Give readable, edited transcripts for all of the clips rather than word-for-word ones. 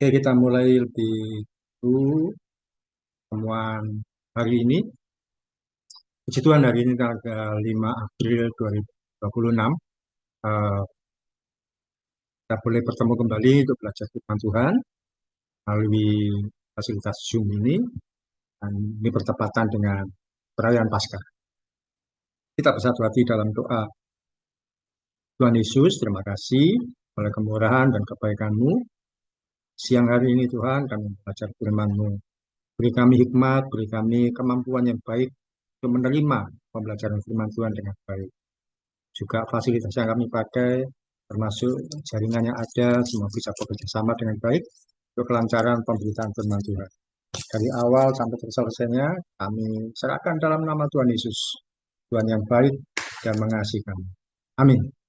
Oke, kita mulai lebih dulu temuan hari ini. Puji Tuhan, hari ini tanggal 5 April 2026. Eh, kita boleh bertemu kembali untuk belajar firman Tuhan melalui fasilitas Zoom ini. Dan ini bertepatan dengan perayaan Paskah. Kita bersatu hati dalam doa. Tuhan Yesus, terima kasih oleh kemurahan dan kebaikan-Mu. Siang hari ini Tuhan, kami belajar firman-Mu. Beri kami hikmat, beri kami kemampuan yang baik untuk menerima pembelajaran firman Tuhan dengan baik. Juga fasilitas yang kami pakai, termasuk jaringan yang ada, semua bisa bekerja sama dengan baik untuk kelancaran pemberitaan firman Tuhan. Dari awal sampai selesainya, kami serahkan dalam nama Tuhan Yesus, Tuhan yang baik dan mengasihi kami. Amin.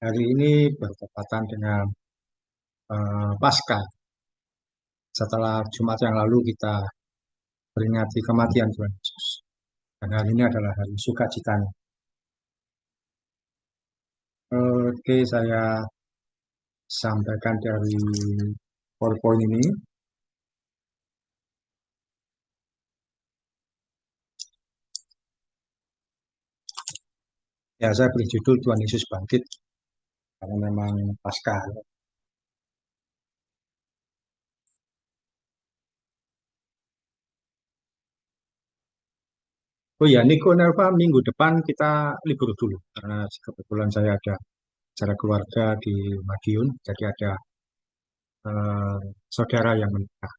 Hari ini bertepatan dengan Paskah. Setelah Jumat yang lalu kita peringati kematian Tuhan Yesus. Dan hari ini adalah hari sukacitanya. Oke, saya sampaikan dari PowerPoint ini. Ya, saya beri judul Tuhan Yesus bangkit karena memang Paskah. Oh ya, Niko Nerva minggu depan kita libur dulu karena kebetulan saya ada acara keluarga di Madiun, jadi ada eh, saudara yang menikah.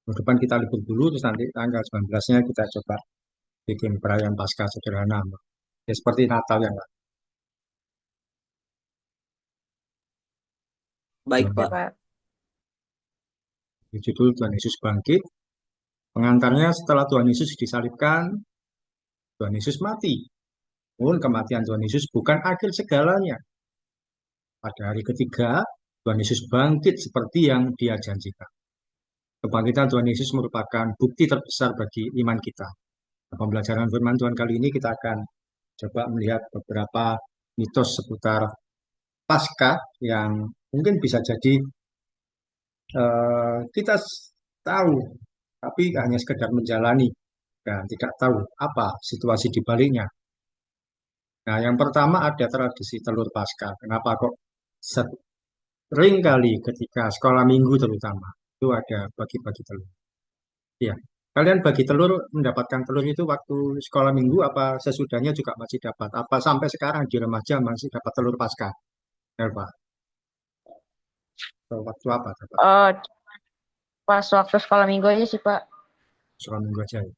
Minggu depan kita libur dulu, terus nanti tanggal 19-nya kita coba bikin perayaan Paskah sederhana. Ya seperti Natal yang Baik, lalu. Pak. Pak. Judul Tuhan Yesus bangkit. Pengantarnya setelah Tuhan Yesus disalibkan, Tuhan Yesus mati. Namun kematian Tuhan Yesus bukan akhir segalanya. Pada hari ketiga, Tuhan Yesus bangkit seperti yang Dia janjikan. Kebangkitan Tuhan Yesus merupakan bukti terbesar bagi iman kita. Nah, pembelajaran firman Tuhan kali ini kita akan coba melihat beberapa mitos seputar Paskah yang mungkin bisa jadi kita tahu, tapi hanya sekedar menjalani dan tidak tahu apa situasi di baliknya. Nah, yang pertama ada tradisi telur Paskah. Kenapa kok sering kali ketika sekolah minggu terutama itu ada bagi-bagi telur? Ya, kalian bagi telur mendapatkan telur itu waktu sekolah minggu apa sesudahnya juga masih dapat? Apa sampai sekarang di remaja masih dapat telur Paskah? Elva, atau waktu apa dapat Oh, pas waktu sekolah minggu aja sih, Pak. sekolah minggu aja ya?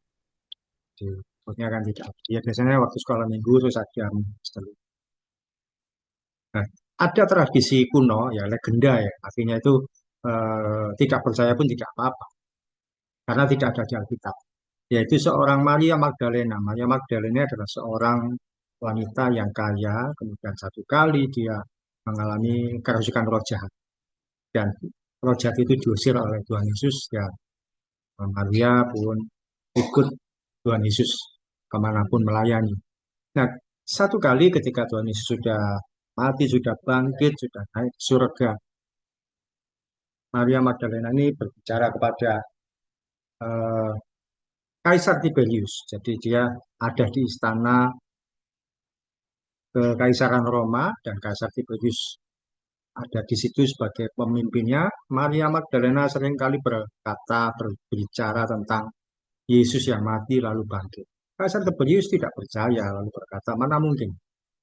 Di perutnya kan tidak. Ya biasanya waktu sekolah minggu terus ada telur. Nah, ada tradisi kuno ya legenda ya, artinya itu tidak percaya pun tidak apa-apa karena tidak ada di Alkitab. Yaitu seorang Maria Magdalena. Maria Magdalena adalah seorang wanita yang kaya, kemudian satu kali dia mengalami kerasukan roh jahat. Dan roh jahat itu diusir oleh Tuhan Yesus, dan Maria pun ikut Tuhan Yesus kemanapun melayani. Nah, satu kali ketika Tuhan Yesus sudah mati, sudah bangkit, sudah naik ke surga, Maria Magdalena ini berbicara kepada eh, Kaisar Tiberius. Jadi dia ada di istana Kekaisaran Roma dan Kaisar Tiberius ada di situ sebagai pemimpinnya. Maria Magdalena seringkali berkata, berbicara tentang Yesus yang mati lalu bangkit. Kaisar Tiberius tidak percaya lalu berkata, mana mungkin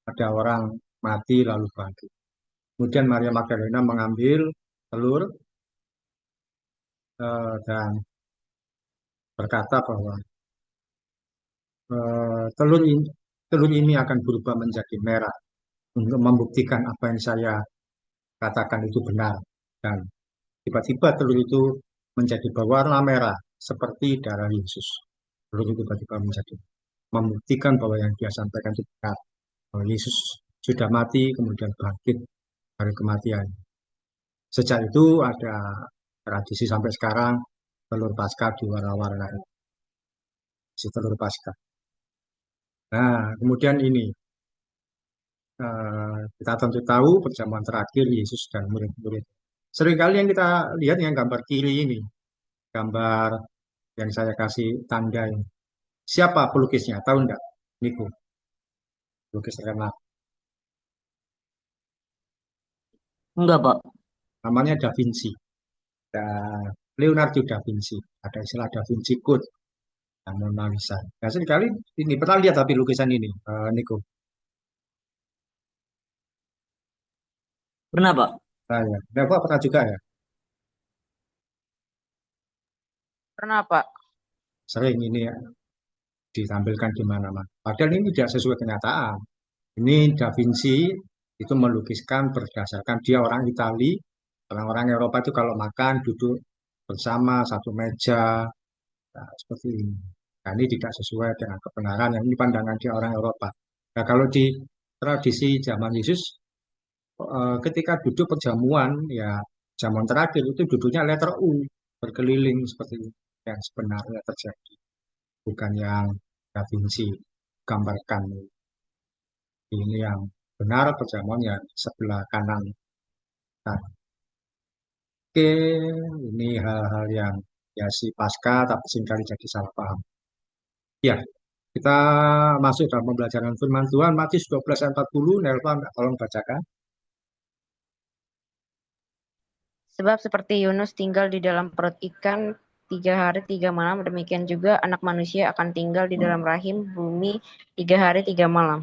ada orang mati lalu bangkit. Kemudian Maria Magdalena mengambil telur dan berkata bahwa telur ini akan berubah menjadi merah untuk membuktikan apa yang saya katakan itu benar. Dan tiba-tiba telur itu menjadi berwarna merah seperti darah Yesus. Telur itu tiba-tiba menjadi membuktikan bahwa yang dia sampaikan itu benar. Bahwa Yesus sudah mati kemudian bangkit dari kematian. Sejak itu ada tradisi sampai sekarang telur Paskah diwarna-warnai. Si telur Paskah. Nah, kemudian ini kita tentu tahu perjamuan terakhir Yesus dan murid-murid. Seringkali yang kita lihat yang gambar kiri ini, gambar yang saya kasih tanda ini. Siapa pelukisnya? Tahu enggak? Niku, pelukis terkenal. Enggak, Pak. Namanya Da Vinci. Dan Leonardo da Vinci. Ada istilah Da Vinci Code dan Mona Lisa. Nah, sekali ini pernah lihat tapi lukisan ini, Nico. Pernah, Pak. Nah, ya. Nah, Pak pernah juga ya. Pernah, Pak. Sering ini ya, ditampilkan di mana-mana. Padahal ini tidak sesuai kenyataan. Ini Da Vinci itu melukiskan berdasarkan dia orang Itali. Orang-orang Eropa itu kalau makan duduk bersama satu meja, nah, seperti ini. Nah, ini tidak sesuai dengan kebenaran yang ini pandangan dia orang Eropa. Nah, kalau di tradisi zaman Yesus, ketika duduk perjamuan, ya jamuan terakhir itu duduknya letter U, berkeliling seperti yang sebenarnya terjadi. Bukan yang Da Vinci gambarkan. Ini yang benar perjamuan yang sebelah kanan. Nah, oke, ini hal-hal yang ya si pasca tapi seringkali jadi salah paham. Ya, kita masuk dalam pembelajaran firman Tuhan Matius 12 ayat 40. Nelva, tolong bacakan. Sebab seperti Yunus tinggal di dalam perut ikan 3 hari 3 malam, demikian juga anak manusia akan tinggal di dalam rahim bumi 3 hari 3 malam.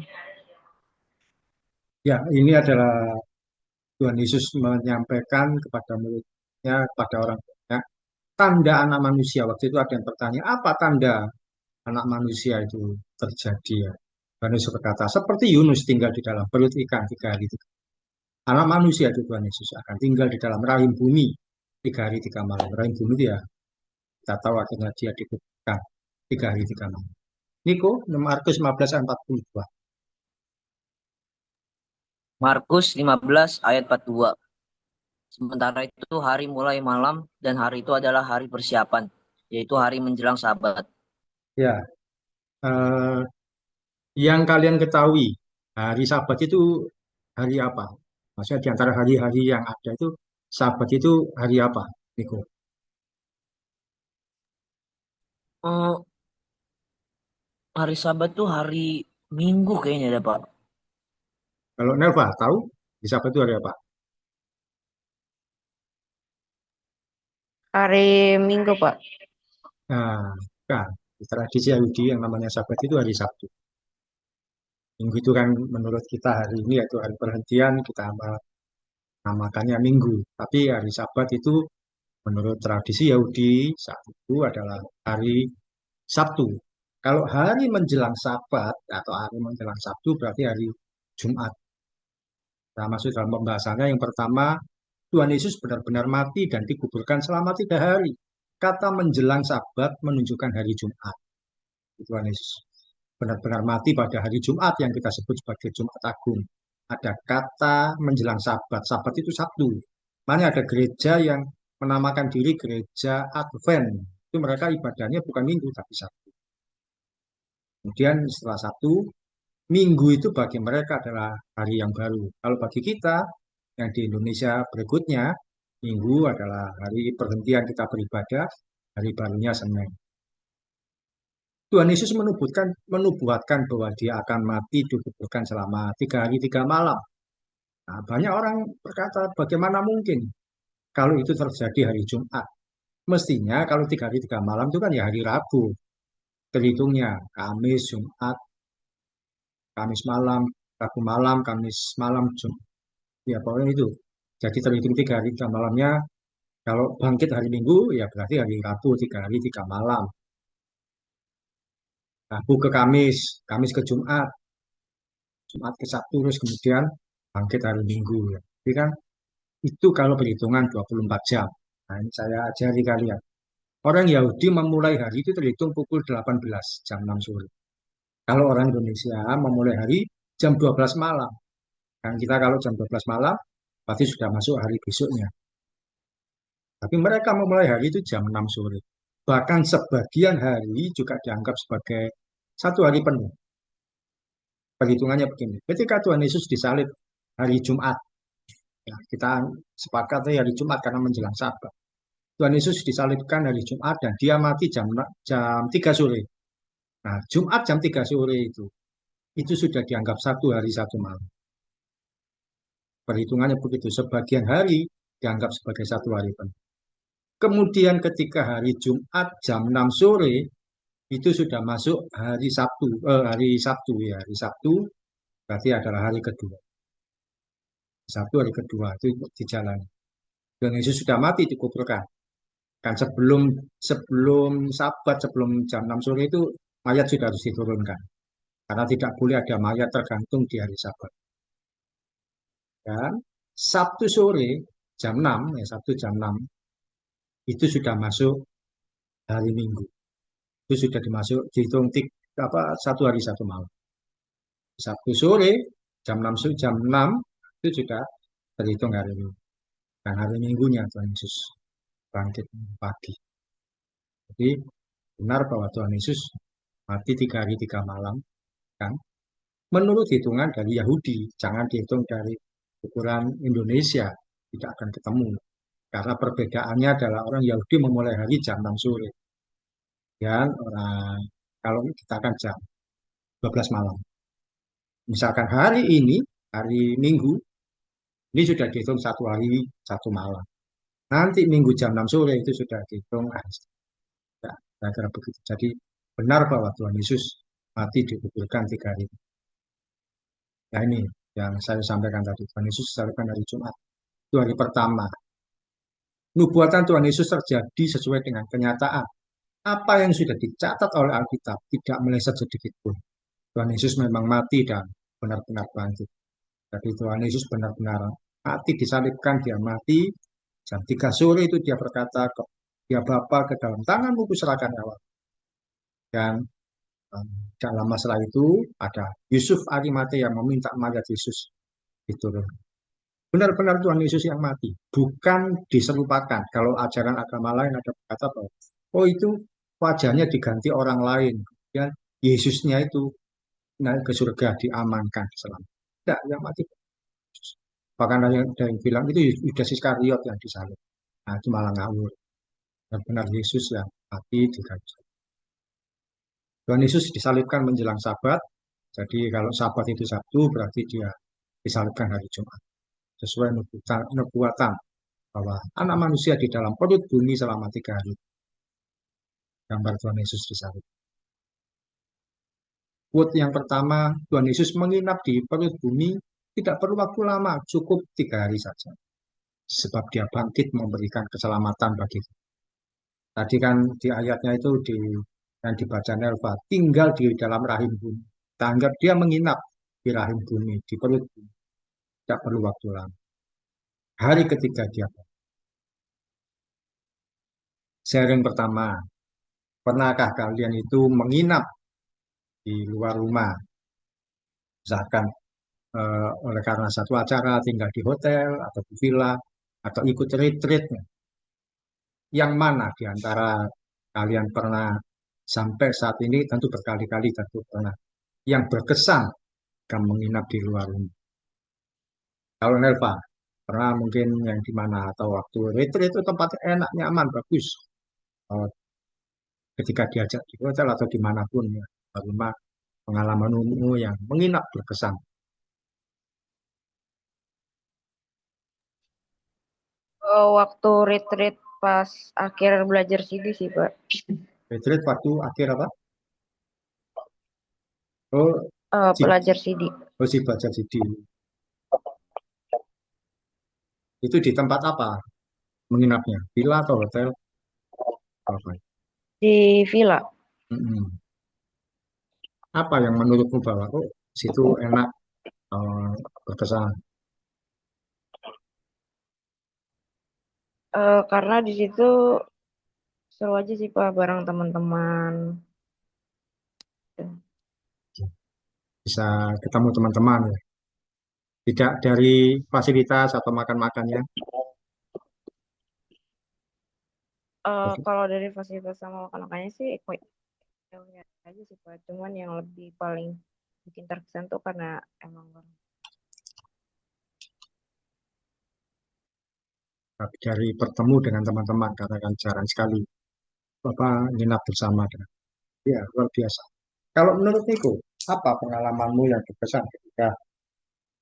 Ya, ini adalah Tuhan Yesus menyampaikan kepada muridnya, kepada orang tuanya, tanda anak manusia. Waktu itu ada yang bertanya, apa tanda anak manusia itu terjadi ya? Tuhan Yesus berkata, seperti Yunus tinggal di dalam perut ikan 3 hari. Anak manusia itu Tuhan Yesus akan tinggal di dalam rahim bumi 3 hari 3 malam. Rahim bumi itu ya, kita tahu akhirnya dia dikuburkan 3 hari 3 malam. Niko, Markus 15 ayat 42. Markus 15 ayat 42. Sementara itu hari mulai malam dan hari itu adalah hari persiapan, yaitu hari menjelang Sabat. Ya, eh, yang kalian ketahui, hari Sabat itu hari apa? Maksudnya di antara hari-hari yang ada itu, Sabat itu hari apa, Niko? Eh, Hari Sabat tuh hari Minggu kayaknya ada, Pak. Kalau Nelva tahu, di Sabat itu hari apa? Hari Minggu, Pak. Nah, kan, di tradisi Yahudi yang namanya Sabat itu hari Sabtu. Minggu itu kan menurut kita hari ini yaitu hari perhentian, kita namakannya Minggu. Tapi hari Sabat itu menurut tradisi Yahudi saat itu adalah hari Sabtu. Kalau hari menjelang Sabat atau hari menjelang Sabtu berarti hari Jumat. Nah, masuk dalam pembahasannya yang pertama, Tuhan Yesus benar-benar mati dan dikuburkan selama 3 hari. Kata menjelang Sabat menunjukkan hari Jumat. Tuhan Yesus benar-benar mati pada hari Jumat yang kita sebut sebagai Jumat Agung. Ada kata menjelang Sabat. Sabat itu Sabtu. Makanya ada gereja yang menamakan diri gereja Advent. Itu mereka ibadahnya bukan Minggu tapi Sabtu. Kemudian setelah Sabtu, Minggu itu bagi mereka adalah hari yang baru. Kalau bagi kita yang di Indonesia berikutnya, Minggu adalah hari perhentian kita beribadah, hari barunya Senin. Tuhan Yesus menubuatkan bahwa dia akan mati dikuburkan selama 3 hari 3 malam. Nah, banyak orang berkata, bagaimana mungkin kalau itu terjadi hari Jumat? Mestinya kalau 3 hari 3 malam itu kan ya hari Rabu. Terhitungnya Kamis, Jumat, Kamis malam, Rabu malam, Kamis malam, Jumat. Ya pokoknya itu. Jadi terhitung 3 hari 3 malamnya. Kalau bangkit hari Minggu, ya berarti hari Rabu 3 hari 3 malam. Rabu ke Kamis, Kamis ke Jumat, Jumat ke Sabtu, terus kemudian bangkit hari Minggu. Ya. Jadi kan itu kalau perhitungan 24 jam. Nah, ini saya ajari kalian. Orang Yahudi memulai hari itu terhitung pukul 18 jam 6 sore. Kalau orang Indonesia memulai hari jam 12 malam. Dan kita kalau jam 12 malam, pasti sudah masuk hari besoknya. Tapi mereka memulai hari itu jam 6 sore. Bahkan sebagian hari juga dianggap sebagai satu hari penuh. Perhitungannya begini. Ketika Tuhan Yesus disalib hari Jumat. Ya, kita sepakat hari Jumat karena menjelang Sabat. Tuhan Yesus disalibkan hari Jumat dan dia mati jam 3 sore. Nah, Jumat jam 3 sore itu sudah dianggap satu hari satu malam. Perhitungannya begitu, sebagian hari dianggap sebagai satu hari penuh. Kemudian ketika hari Jumat jam 6 sore itu sudah masuk hari Sabtu, hari Sabtu berarti adalah hari kedua. Sabtu hari kedua itu dijalani. Dan Yesus sudah mati dikuburkan. Kan sebelum sebelum Sabat, sebelum jam 6 sore itu mayat sudah harus diturunkan. Karena tidak boleh ada mayat tergantung di hari Sabat. Dan Sabtu sore jam 6, ya Sabtu jam 6 itu sudah masuk hari Minggu. Itu sudah dihitung satu hari satu malam. Sabtu sore jam 6 itu sudah terhitung hari Minggu. Dan hari Minggunya Tuhan Yesus bangkit pagi. Jadi benar bahwa Tuhan Yesus mati 3 hari 3 malam, kan? Menurut hitungan dari Yahudi, jangan dihitung dari ukuran Indonesia, tidak akan ketemu. Karena perbedaannya adalah orang Yahudi memulai hari jam 6 sore. Dan orang kalau kita kan jam 12 malam. Misalkan hari ini, hari Minggu, ini sudah dihitung satu hari, satu malam. Nanti Minggu jam 6 sore itu sudah dihitung hari. Ya, kira-kira begitu. Jadi benar bahwa Tuhan Yesus mati dikuburkan 3 hari. Nah ini yang saya sampaikan tadi. Tuhan Yesus disalibkan hari Jumat. Itu hari pertama. Nubuatan Tuhan Yesus terjadi sesuai dengan kenyataan. Apa yang sudah dicatat oleh Alkitab tidak meleset sedikit pun. Tuhan Yesus memang mati dan benar-benar bangkit. Jadi Tuhan Yesus benar-benar mati, disalibkan, dia mati. Jam 3 sore itu dia berkata, dia Bapa ke dalam tanganmu kuserahkan nyawa. Dan tidak lama setelah itu ada Yusuf Arimatea yang meminta mayat Yesus diturun. Benar-benar Tuhan Yesus yang mati, bukan diserupakan. Kalau ajaran agama lain ada berkata bahwa, oh itu wajahnya diganti orang lain, kemudian Yesusnya itu naik ke surga diamankan selamat. Tidak, yang mati. Bahkan ada yang bilang itu Yudas Iskariot yang disalib. Nah itu malah ngawur. Dan benar Yesus yang mati di kayu salib. Tuhan Yesus disalibkan menjelang Sabat. Jadi kalau Sabat itu Sabtu berarti dia disalibkan hari Jumat. Sesuai nubuatan bahwa anak manusia di dalam perut bumi selama 3 hari. Gambar Tuhan Yesus disalib. Quote yang pertama, Tuhan Yesus menginap di perut bumi tidak perlu waktu lama, cukup 3 hari saja. Sebab dia bangkit memberikan keselamatan bagi kita. Tadi kan di ayatnya itu yang dibaca Nelva, tinggal di dalam rahim bumi. Tanggap dia menginap di rahim bumi, di perut bumi. Tidak perlu waktu lama. Hari ketiga dia. Sharing pertama, pernahkah kalian itu menginap di luar rumah? Misalkan oleh karena satu acara tinggal di hotel atau di villa atau ikut retreat. Yang mana di antara kalian pernah sampai saat ini tentu berkali-kali tentu pernah yang berkesan akan menginap di luar rumah. Kalau Nelva pernah mungkin yang di mana atau waktu retreat itu tempatnya enak, nyaman, bagus. Eh, Ketika diajak di hotel atau dimanapun ya, rumah pengalaman umum yang menginap berkesan. Waktu retreat pas akhir belajar CD sih, Pak. Retreat waktu akhir apa? Oh, si, Belajar CD. oh si baca CD. Itu di tempat apa menginapnya? Villa atau hotel? Apa? Di villa. Mm-mm. Apa yang menurutmu bahwa oh situ enak berkesan? Karena di situ seru aja sih, Pak, bareng teman-teman. Bisa ketemu teman-teman ya. Tidak dari fasilitas atau makan-makannya. Kalau dari fasilitas sama makan-makannya sih, ya aja sih, Pak. Cuman yang lebih paling bikin terkesan tuh karena emang Tapi dari bertemu dengan teman-teman karena kan jarang sekali nginap bersama dengan. Ya, luar biasa. Kalau menurut Niko, apa pengalamanmu yang berkesan ketika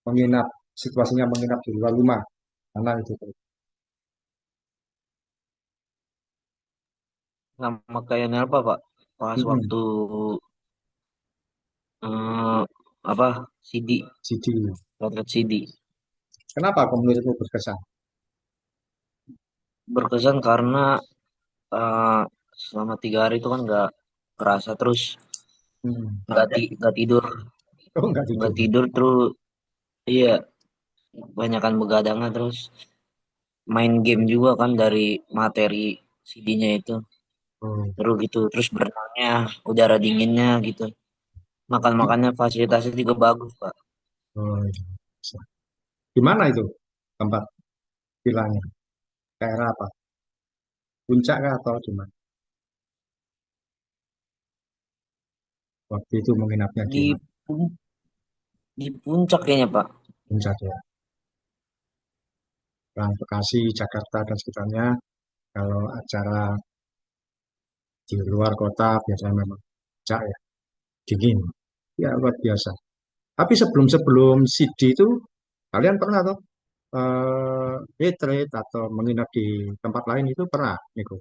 menginap, situasinya menginap di luar rumah? Karena itu. Sama kayak apa Pak? Pas Mm-mm. waktu eh, apa CD, Jadi, potret CD. kenapa kalau menurutmu berkesan? Berkesan karena eh, selama 3 hari itu kan nggak kerasa terus Hmm. nggak tidur Oh, enggak nggak tidur. tidur terus iya banyakan begadangnya terus main game juga kan dari materi CD-nya itu Oh, seru gitu terus berenangnya udara dinginnya gitu makan di- makannya fasilitasnya juga bagus Pak. oh, iya. Di mana itu tempat vilanya? Daerah apa? Puncak kah atau di mana? Waktu itu menginapnya di di mana? pun- di puncak kayaknya Pak. Puncak ya. Orang Bekasi, Jakarta dan sekitarnya. Kalau acara di luar kota biasanya memang puncak ya, dingin. Ya luar biasa. Tapi sebelum CD itu kalian pernah tuh retreat atau menginap di tempat lain itu pernah, Niko?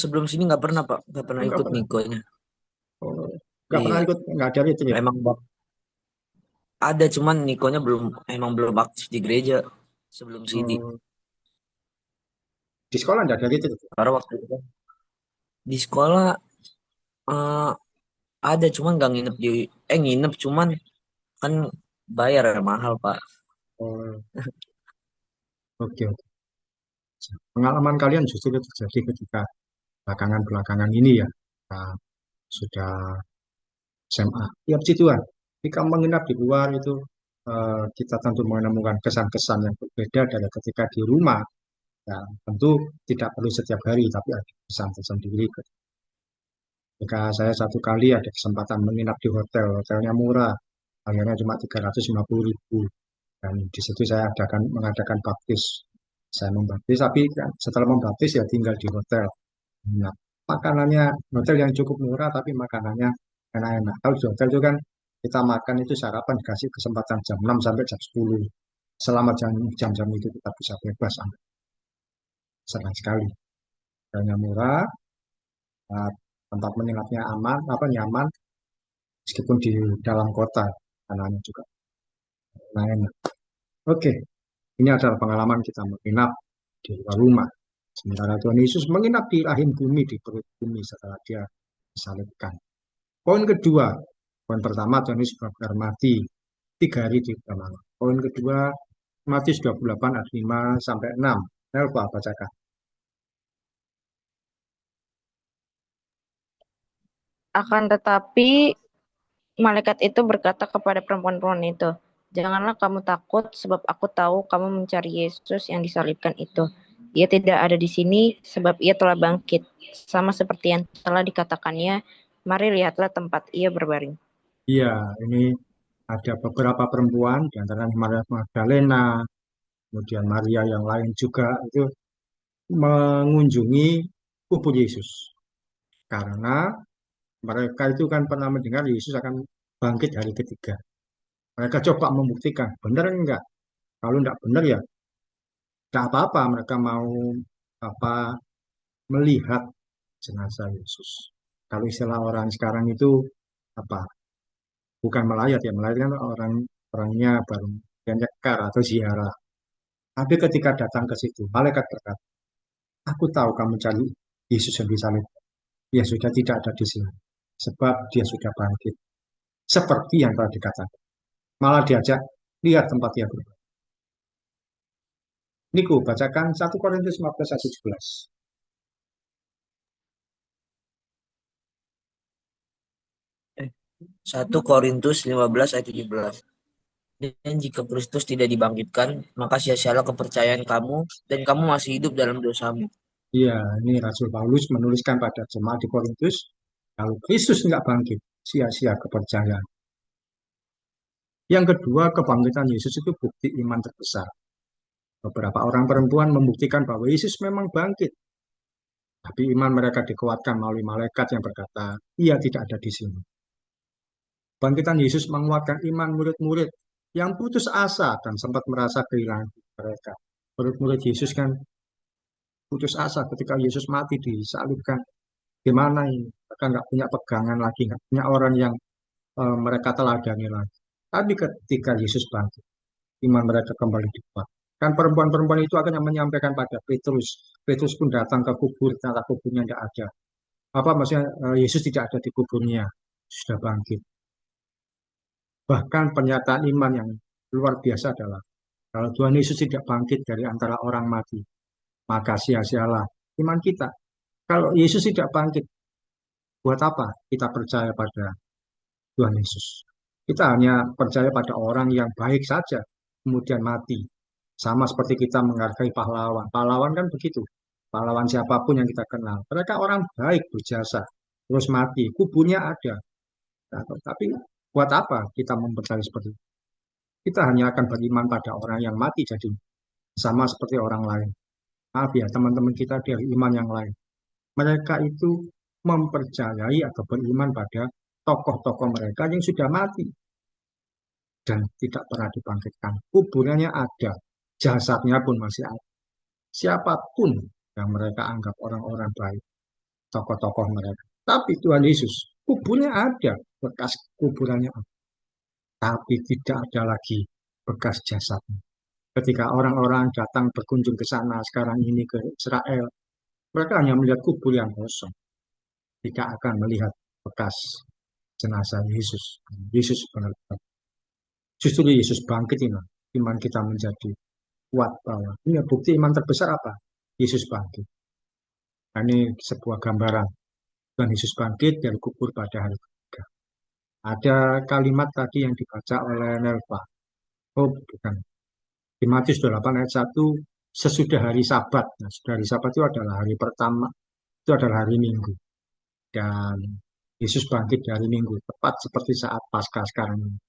Sebelum sini nggak pernah Pak nggak Oh, pernah enggak ikut pernah. Nikonya. Oh, enggak pernah Iya ikut, enggak ada retreat. emang ada cuman Nikonya belum aktif di gereja sebelum CD Oh, di sekolah enggak ada retreat. karena waktu itu kan di sekolah eh, ada cuman nggak nginep nginep cuman kan bayar ya, mahal Pak. Oh, oke, oke. Pengalaman kalian justru terjadi ketika belakangan-belakangan ini ya. Nah, sudah SMA. Tiap situan. Jika menginap di luar itu kita tentu menemukan kesan-kesan yang berbeda dari ketika di rumah. Ya, tentu tidak perlu setiap hari, tapi ada kesan tersendiri. Ketika saya satu kali ada kesempatan menginap di hotel, hotelnya murah, harganya cuma 350.000. Dan di situ saya mengadakan baptis. Saya membaptis, tapi kan setelah membaptis ya tinggal di hotel. Nah, makanannya hotel yang cukup murah, tapi makanannya enak-enak. Kalau di hotel itu kan kita makan itu sarapan dikasih kesempatan jam 6 sampai jam 10. Selama jam-jam itu kita bisa bebas, senang sekali. Hotelnya murah, eh, tempat menginapnya aman, apa nyaman, meskipun di dalam kota, makanannya juga enak. Oke, ini adalah pengalaman kita menginap di luar rumah. Sementara Tuhan Yesus menginap di rahim bumi, di perut bumi setelah dia disalibkan. Poin kedua, poin pertama Tuhan Yesus benar mati 3 hari di malam. Poin kedua, Matius 28 ayat 5 sampai 6. Nelpa bacakan. Akan tetapi malaikat itu berkata kepada perempuan-perempuan itu, "Janganlah kamu takut, sebab aku tahu kamu mencari Yesus yang disalibkan itu. Ia tidak ada di sini, sebab ia telah bangkit, sama seperti yang telah dikatakannya. Mari lihatlah tempat ia berbaring." Iya, ini ada beberapa perempuan, di antaranya Maria Magdalena, kemudian Maria yang lain juga itu mengunjungi kubur Yesus. Karena mereka itu kan pernah mendengar Yesus akan bangkit hari ketiga. Mereka coba membuktikan, benar enggak? Kalau enggak benar ya, enggak apa-apa. Mereka mau apa melihat jenazah Yesus. Kalau istilah orang sekarang itu apa? Bukan melayat ya, melayat kan orangnya baru nyekar atau ziarah. Tapi ketika datang ke situ, malaikat berkata, aku tahu kamu cari Yesus yang disalib. Dia sudah tidak ada di sini. Sebab dia sudah bangkit. Seperti yang telah dikatakan. Malah diajak, lihat tempat dia berada. Niku, bacakan 1 Korintus 15 ayat 17. 1 Korintus 15 ayat 17. Dan jika Kristus tidak dibangkitkan, maka sia-sialah kepercayaan kamu dan kamu masih hidup dalam dosamu. Iya, ini Rasul Paulus menuliskan pada jemaat di Korintus, kalau Kristus nggak bangkit, sia-sia kepercayaan. Yang kedua, kebangkitan Yesus itu bukti iman terbesar. Beberapa orang perempuan membuktikan bahwa Yesus memang bangkit. Tapi iman mereka dikuatkan melalui malaikat yang berkata, ia tidak ada di sini. Bangkitan Yesus menguatkan iman murid-murid yang putus asa dan sempat merasa kehilangan mereka. Murid-murid Yesus kan putus asa ketika Yesus mati disalibkan. Gimana ini? Mereka nggak punya pegangan lagi, nggak punya orang yang mereka teladani lagi. Tapi ketika Yesus bangkit, iman mereka kembali dikuat. Kan perempuan-perempuan itu akhirnya menyampaikan pada Petrus. Petrus pun datang ke kubur, ternyata kuburnya tidak ada. Apa maksudnya Yesus tidak ada di kuburnya, sudah bangkit. Bahkan pernyataan iman yang luar biasa adalah kalau Tuhan Yesus tidak bangkit dari antara orang mati, maka sia-sialah iman kita. Kalau Yesus tidak bangkit, buat apa kita percaya pada Tuhan Yesus? Kita hanya percaya pada orang yang baik saja, kemudian mati. Sama seperti kita menghargai pahlawan. Pahlawan kan begitu. Pahlawan siapapun yang kita kenal. Mereka orang baik, berjasa. Terus mati. Kuburnya ada. Nah, tapi buat apa kita mempercayai seperti itu? Kita hanya akan beriman pada orang yang mati jadi sama seperti orang lain. Maaf ya, teman-teman kita dari iman yang lain. Mereka itu mempercayai atau beriman pada tokoh-tokoh mereka yang sudah mati dan tidak pernah dibangkitkan. Kuburannya ada, jasadnya pun masih ada. Siapapun yang mereka anggap orang-orang baik, tokoh-tokoh mereka. Tapi Tuhan Yesus, kuburnya ada, bekas kuburannya ada. Tapi tidak ada lagi bekas jasadnya. Ketika orang-orang datang berkunjung ke sana sekarang ini ke Israel, mereka hanya melihat kubur yang kosong, tidak akan melihat bekas jenazah Yesus. Yesus benar-benar. Justru Yesus bangkit ini, iman kita menjadi kuat bahwa ini bukti iman terbesar apa? Yesus bangkit. Nah, ini sebuah gambaran Tuhan Yesus bangkit dari kubur pada hari ketiga. Ada kalimat tadi yang dibaca oleh Nelva. Oh, bukan. Di Matius 28 ayat 1, sesudah hari Sabat. Nah, sesudah hari Sabat itu adalah hari pertama, itu adalah hari Minggu. Dan Yesus bangkit dari Minggu, tepat seperti saat Paskah sekarang ini.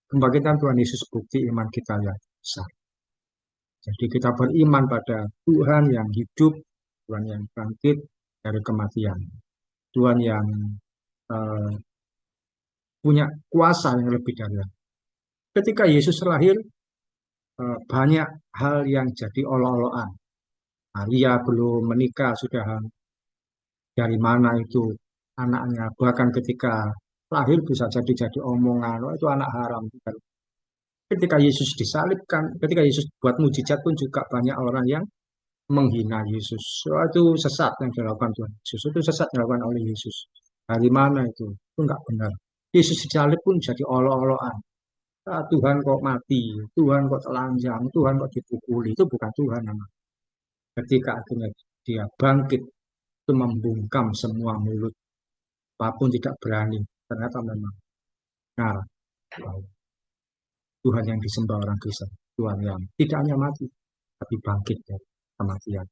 Kebangkitan Tuhan Yesus bukti iman kita yang besar. Jadi kita beriman pada Tuhan yang hidup, Tuhan yang bangkit dari kematian, Tuhan yang eh, punya kuasa yang lebih dari itu. Ketika Yesus lahir, banyak hal yang jadi olok-olokan. Maria belum menikah, sudah dari mana itu anaknya. Bahkan ketika lahir bisa jadi omongan, oh, itu anak haram. Ketika Yesus disalibkan, ketika Yesus buat mujizat pun juga banyak orang yang menghina Yesus. So, itu sesat yang dilakukan Tuhan Yesus. Itu sesat yang dilakukan oleh Yesus. Dari mana itu? Itu enggak benar. Yesus disalib pun jadi olok-olokan. Ah, Tuhan kok mati, Tuhan kok telanjang, Tuhan kok dipukuli. Itu bukan Tuhan namanya. Ketika akhirnya dia bangkit, itu membungkam semua mulut. Apapun tidak berani. Ternyata memang. Nah, Tuhan yang disembah orang Kristen. Tuhan yang tidak hanya mati, tapi bangkit dari kematian.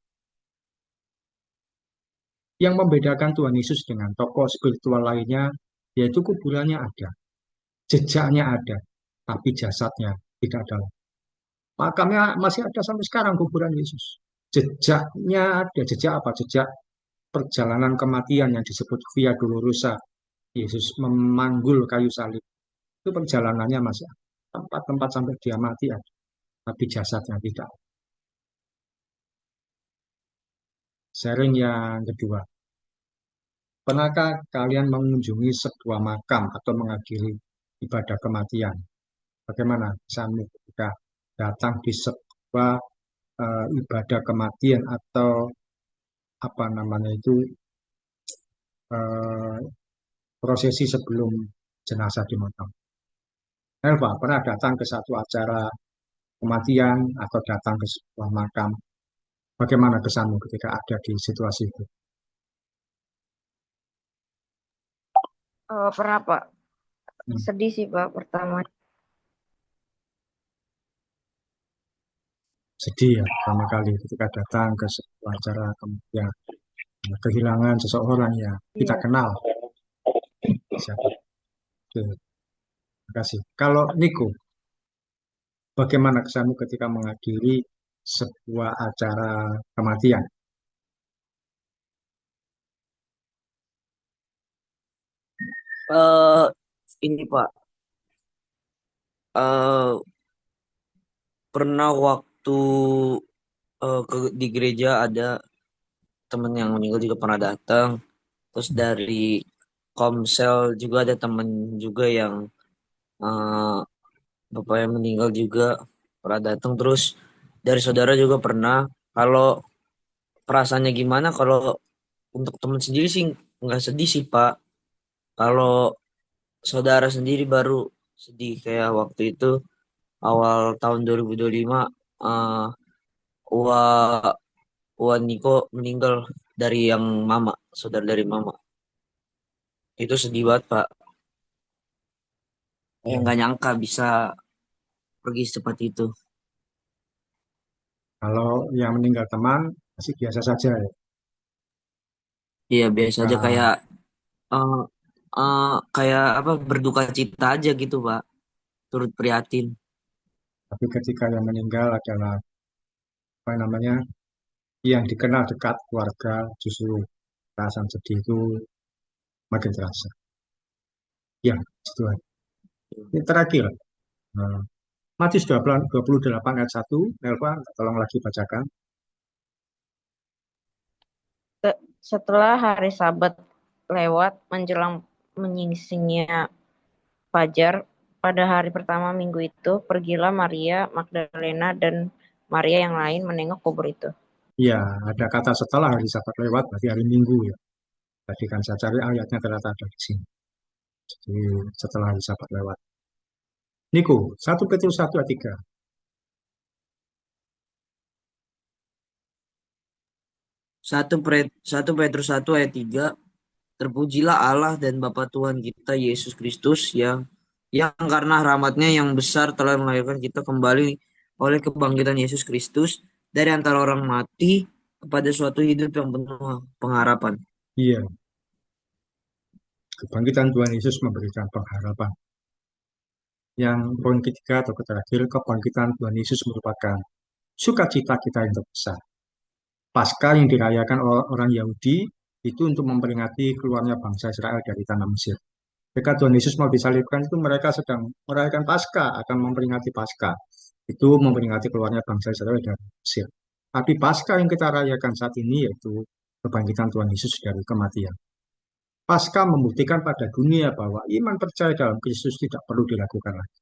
Yang membedakan Tuhan Yesus dengan tokoh spiritual lainnya, yaitu kuburannya ada, jejaknya ada, tapi jasadnya tidak ada. Makamnya masih ada sampai sekarang kuburan Yesus. Jejaknya ada, jejak apa? Jejak perjalanan kematian yang disebut Via Dolorosa. Yesus memanggul kayu salib. Itu perjalanannya masih ada. Tempat-tempat sampai dia mati ada, tapi jasadnya tidak. Sharing yang kedua. Pernahkah kalian mengunjungi sebuah makam atau menghadiri ibadah kematian? Bagaimana kesanmu ketika datang di sebuah ibadah kematian atau apa namanya itu eh, prosesi sebelum jenazah dimakamkan? Elva, pernah datang ke satu acara kematian atau datang ke sebuah makam? Bagaimana kesanmu ketika ada di situasi itu? Pernah Pak, Hmm. sedih sih Pak pertama. Sedih ya pertama kali ketika datang ke sebuah acara kematian, kehilangan seseorang ya kita Iya. kenal. Siapa? Oke, terima kasih. Kalau Niko, bagaimana kesanmu ketika menghadiri sebuah acara kematian? eh ini Pak, eh pernah waktu di gereja ada temen yang meninggal juga pernah datang. Terus dari Komsel juga ada temen juga yang eh, bapak yang meninggal juga pernah datang. Terus dari saudara juga pernah. Kalau perasaannya gimana? Kalau untuk temen sendiri sih nggak sedih sih Pak. Kalau saudara sendiri baru sedih kayak waktu itu awal tahun 2025 eh Wah, Wah Niko meninggal dari yang mama, saudara dari mama. Itu sedih banget, Pak. Kayak Ya, nggak nyangka bisa pergi secepat itu. kalau yang meninggal teman masih biasa saja ya. Iya, biasa aja Nah, kayak eh kayak apa berduka cita aja gitu, Pak. Turut prihatin. tapi ketika yang meninggal adalah apa namanya yang dikenal dekat keluarga, justru perasaan sedih itu makin terasa. Ya, itu aja. Ini terakhir. Nah, Matius 28 ayat 1, Nelva, tolong lagi bacakan. Setelah hari Sabat lewat menjelang menyingsingnya fajar, pada hari pertama minggu itu, pergilah Maria Magdalena dan Maria yang lain menengok kubur itu. Ya, ada kata setelah hari Sabat lewat, berarti hari Minggu ya. Tadi kan saya cari ayatnya ternyata ada di sini. Jadi setelah hari Sabat lewat. Niko, 1 Petrus 1 ayat 3. 1 Petrus 1 ayat 3. Terpujilah Allah dan Bapa Tuhan kita Yesus Kristus yang karena rahmatnya yang besar telah melahirkan kita kembali oleh kebangkitan Yesus Kristus dari antara orang mati kepada suatu hidup yang penuh pengharapan. Iya, kebangkitan Tuhan Yesus memberikan pengharapan. Yang poin ketiga atau terakhir, kebangkitan Tuhan Yesus merupakan sukacita kita yang terbesar. Paskah yang dirayakan oleh orang Yahudi itu untuk memperingati keluarnya bangsa Israel dari tanah Mesir. Ketika Tuhan Yesus mau disalibkan itu mereka sedang merayakan Paskah, akan memperingati Paskah. Itu memperingati keluarnya bangsa Israel dari Mesir. Tapi Paskah yang kita rayakan saat ini yaitu kebangkitan Tuhan Yesus dari kematian. Paskah membuktikan pada dunia bahwa iman percaya dalam Kristus tidak perlu dilakukan lagi.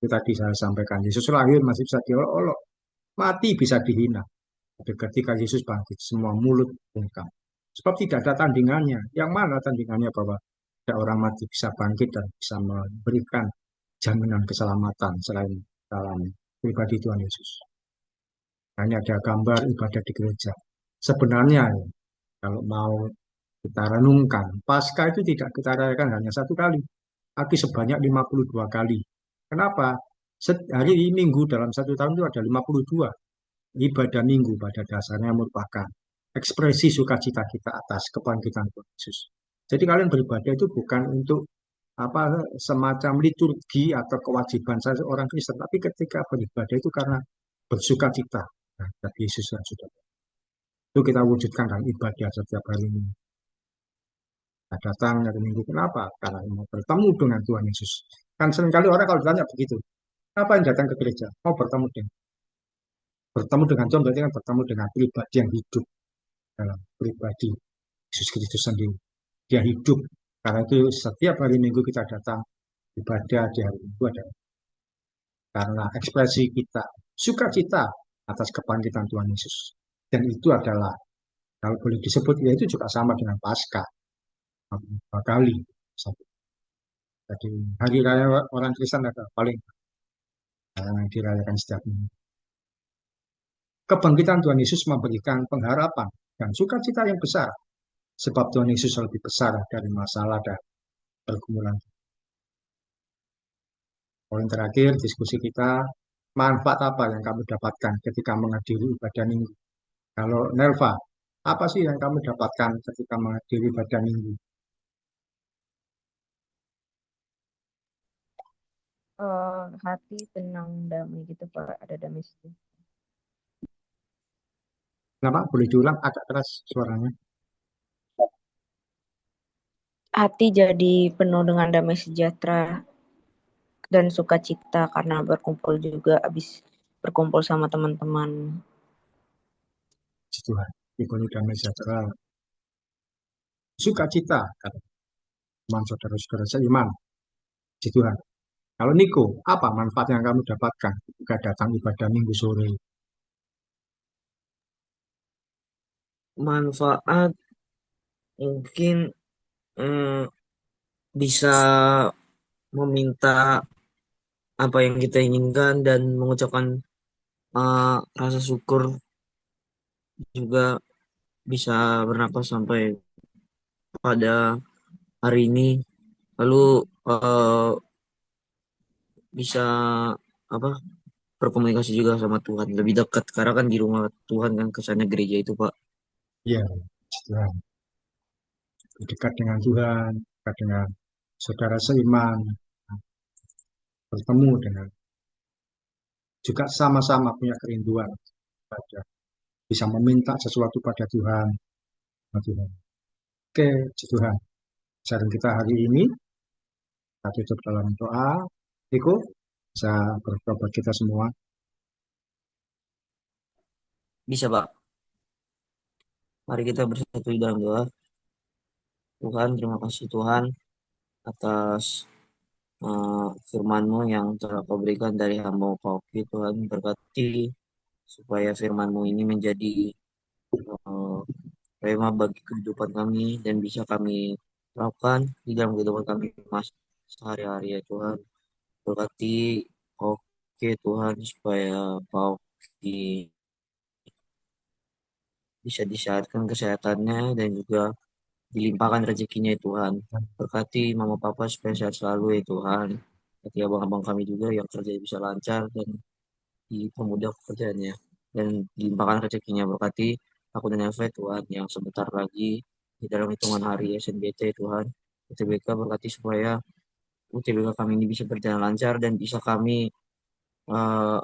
Itu tadi saya sampaikan, Yesus lahir masih bisa diolok-olok, mati bisa dihina. Tapi ketika Yesus bangkit, semua mulut bungkam. Sebab tidak ada tandingannya. Yang mana tandingannya bahwa ada orang mati bisa bangkit dan bisa memberikan jaminan keselamatan selain dalam pribadi Tuhan Yesus. Hanya ada gambar ibadah di gereja. Sebenarnya kalau mau kita renungkan, Paskah itu tidak kita rayakan hanya satu kali, tapi sebanyak 52 kali. Kenapa? Hari Minggu dalam satu tahun itu ada 52. Ibadah Minggu pada dasarnya merupakan ekspresi sukacita kita atas kebangkitan Tuhan Yesus. Jadi kalian beribadah itu bukan untuk apa semacam liturgi atau kewajiban saya seorang Kristen, tapi ketika beribadah itu karena bersukacita terhadap Yesus yang sudah. Itu kita wujudkan dalam ibadah setiap hari ini. Kita datang hari Minggu, kenapa? Karena mau bertemu dengan Tuhan Yesus. Kan seringkali orang kalau ditanya begitu, apa yang datang ke gereja? Mau bertemu dengan Tuhan berarti kan bertemu dengan pribadi yang hidup dalam pribadi Yesus Kristus sendiri. Dia hidup. Karena itu setiap hari Minggu kita datang ibadah di hari Minggu adalah karena ekspresi kita sukacita atas kebangkitan Tuhan Yesus. Dan itu adalah kalau boleh disebut ya itu juga sama dengan Paskah dua kali. Jadi hari raya orang Kristen adalah paling yang dirayakan setiap minggu. Kebangkitan Tuhan Yesus memberikan pengharapan dan sukacita yang besar. Sebab Tuhan Yesus lebih besar dari masalah dan pergumulan. Poin terakhir diskusi kita, manfaat apa yang kamu dapatkan ketika menghadiri ibadah minggu? Kalau Nelva, apa sih yang kamu dapatkan ketika menghadiri ibadah minggu? Hati tenang damai gitu Pak, ada damai sejahtera. Kenapa? Boleh diulang agak keras suaranya. Hati jadi penuh dengan damai sejahtera dan sukacita karena berkumpul juga habis berkumpul sama teman-teman. Puji Tuhan. Dipenuhi damai sejahtera, sukacita, kata teman saudara-saudara seiman. Puji Tuhan. Kalau Niko, apa manfaat yang kamu dapatkan ketika datang ibadah minggu sore? Manfaat mungkin eh, bisa meminta apa yang kita inginkan dan mengucapkan rasa syukur, juga bisa bernapas sampai pada hari ini. Lalu eh, bisa apa berkomunikasi juga sama Tuhan lebih dekat karena kan di rumah Tuhan kan kesannya gereja itu Pak. Ya, puji Tuhan. Dekat dengan Tuhan, dekat dengan saudara seiman, bertemu dengan juga sama-sama punya kerinduan pada bisa meminta sesuatu pada Tuhan, pada Tuhan. Oke, puji Tuhan. Sharing kita hari ini kita tutup dalam doa. Niko bisa berdoa buat kita semua. Bisa Pak, mari kita bersatu di dalam doa. Tuhan, terima kasih Tuhan atas firman-Mu yang telah Kau berikan dari hamba Kau. Tuhan berkati supaya firman-Mu ini menjadi eh, rema bagi kehidupan kami dan bisa kami lakukan di dalam kehidupan kami mas sehari-hari ya Tuhan. Berkati oke Tuhan supaya Oki bisa disehatkan kesehatannya dan juga dilimpahkan rezekinya ya Tuhan. Berkati Mama Papa supaya sehat selalu ya Tuhan. Berkati abang-abang kami juga yang kerja bisa lancar dan dipermudah pekerjaannya. Dan dilimpahkan rezekinya. Berkati aku dan Elva Tuhan yang sebentar lagi di dalam hitungan hari SNBT Tuhan. UTBK berkati supaya UTBK kami ini bisa berjalan lancar dan bisa kami eh,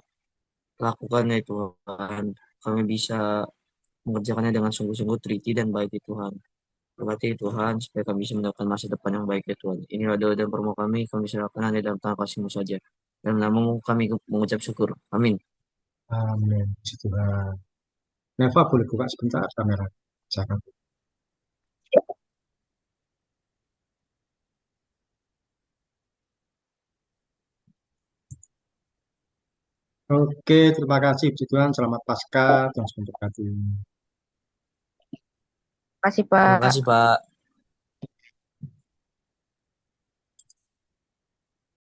lakukan ya Tuhan. Kami bisa mengerjakannya dengan sungguh-sungguh teliti dan baik ya Tuhan. Berkati Tuhan supaya kami bisa mendapatkan masa depan yang baik ya Tuhan. Inilah doa dan permohonan kami serahkan hanya dalam tangan kasih-Mu saja. Dalam namamu kami mengucap syukur. Amin. Amin. Puji Tuhan. Neva boleh buka sebentar kamera. Jangan. Oke, terima kasih Puji Tuhan. Selamat Paskah. Tuhan memberkati. Terima kasih Terima Pak. kasih Pak.